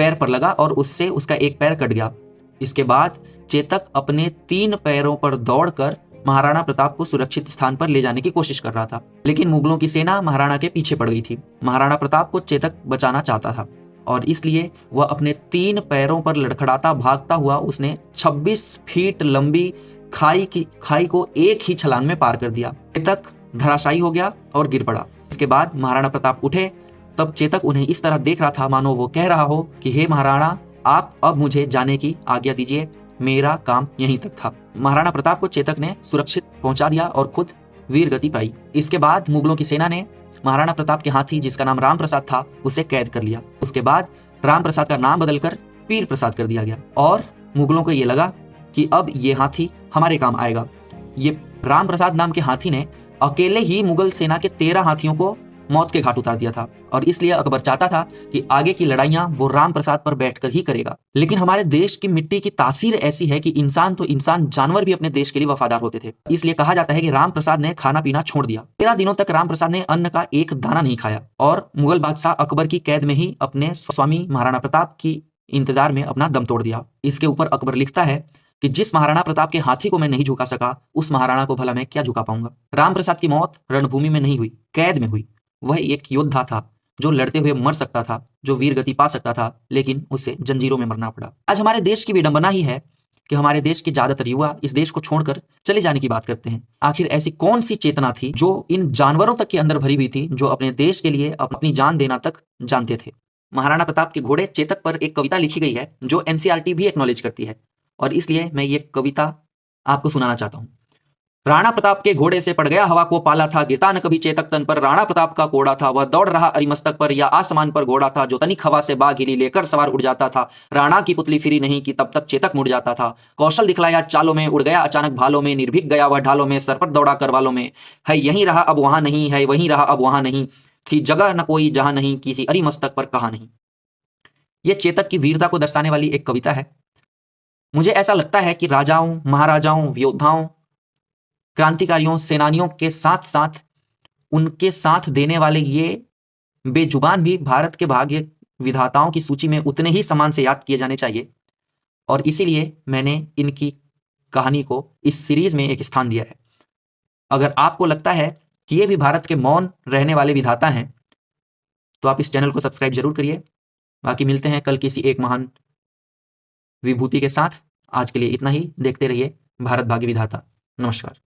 पैर पर लगा और उससे उसका एक पैर कट गया। इसके बाद चेतक अपने 3 पैरों पर दौड़कर महाराणा प्रताप को सुरक्षित स्थान पर ले जाने की कोशिश कर रहा था, लेकिन मुगलों की सेना महाराणा के पीछे पड़ गई थी। महाराणा प्रताप को चेतक बचाना चाहता था और इसलिए वह अपने 3 पैरों पर लड़खड़ाता भागता हुआ उसने 26 फीट लंबी खाई को एक ही छलांग में पार कर दिया। चेतक धराशायी हो गया और गिर पड़ा। इसके बाद महाराणा प्रताप उठे, तब चेतक उन्हें इस तरह देख रहा था मानो वो कह रहा हो कि हे महाराणा, आप अब मुझे जाने की आज्ञा दीजिए, मेरा काम यहीं तक था। महाराणा प्रताप को चेतक ने सुरक्षित पहुंचा दिया और खुद वीर गति पाई। इसके बाद मुगलों की सेना ने महाराणा प्रताप के हाथी, जिसका नाम राम प्रसाद था, उसे कैद कर लिया। उसके बाद राम प्रसाद का नाम बदलकर पीर प्रसाद कर दिया गया और मुगलों को ये लगा कि अब ये हाथी हमारे काम आएगा। ये राम प्रसाद नाम के हाथी ने अकेले ही मुगल सेना के 13 हाथियों को मौत के घाट उतार दिया था और इसलिए अकबर चाहता था कि आगे की लड़ाइयां वो राम प्रसाद पर बैठकर ही करेगा। लेकिन हमारे देश की मिट्टी की तासीर ऐसी है कि इंसान तो इंसान, जानवर भी अपने देश के लिए वफादार होते थे। इसलिए कहा जाता है कि राम प्रसाद ने खाना पीना छोड़ दिया। 13 दिनों तक राम प्रसाद ने अन्न का एक दाना नहीं खाया और मुगल बादशाह अकबर की कैद में ही अपने स्वामी महाराणा प्रताप की इंतजार में अपना दम तोड़ दिया। इसके ऊपर अकबर लिखता है कि जिस महाराणा प्रताप के हाथी को मैं नहीं झुका सका, उस महाराणा को भला मैं क्या झुका पाऊंगा। राम प्रसाद की मौत रणभूमि में नहीं हुई, कैद में हुई। वह एक योद्धा था जो लड़ते हुए मर सकता था, जो वीर गति पा सकता था, लेकिन उसे जंजीरों में मरना पड़ा। आज हमारे देश की विडंबना ही है कि हमारे देश के ज्यादातर युवा इस देश को छोड़कर चले जाने की बात करते हैं। आखिर ऐसी कौन सी चेतना थी जो इन जानवरों तक के अंदर भरी हुई थी, जो अपने देश के लिए अपनी जान देना तक जानते थे। महाराणा प्रताप के घोड़े चेतक पर एक कविता लिखी गई है जो एनसीईआरटी भी एक्नॉलेज करती है और इसलिए मैं ये कविता आपको सुनाना चाहता हूं। राणा प्रताप के घोड़े से पड़ गया हवा को पाला था, गिरता न कभी चेतक तन पर। राणा प्रताप का कोड़ा था, वह दौड़ रहा अरिमस्तक पर, या आसमान पर घोड़ा था जो तनिक हवा से बाग हिली लेकर सवार उड़ जाता था। राणा की पुतली फिरी नहीं कि तब तक चेतक मुड़ जाता था। कौशल दिखलाया चालों में, उड़ गया अचानक भालों में, निर्भीक गया वह ढालों में, सर पर दौड़ा करवालों में। है यहीं रहा अब वहां नहीं, है वहीं रहा अब वहां नहीं, थी जगह न कोई जहां नहीं, किसी अरिमस्तक पर कहा नहीं। यह चेतक की वीरता को दर्शाने वाली एक कविता है। मुझे ऐसा लगता है कि राजाओं, महाराजाओं, योद्धाओं, क्रांतिकारियों, सेनानियों के साथ साथ उनके साथ देने वाले ये बेजुबान भी भारत के भाग्य विधाताओं की सूची में उतने ही सम्मान से याद किए जाने चाहिए और इसीलिए मैंने इनकी कहानी को इस सीरीज में एक स्थान दिया है। अगर आपको लगता है कि ये भी भारत के मौन रहने वाले विधाता हैं तो आप इस चैनल को सब्सक्राइब जरूर करिए। बाकी मिलते हैं कल किसी एक महान विभूति के साथ। आज के लिए इतना ही। देखते रहिए भारत भाग्य विधाता। नमस्कार।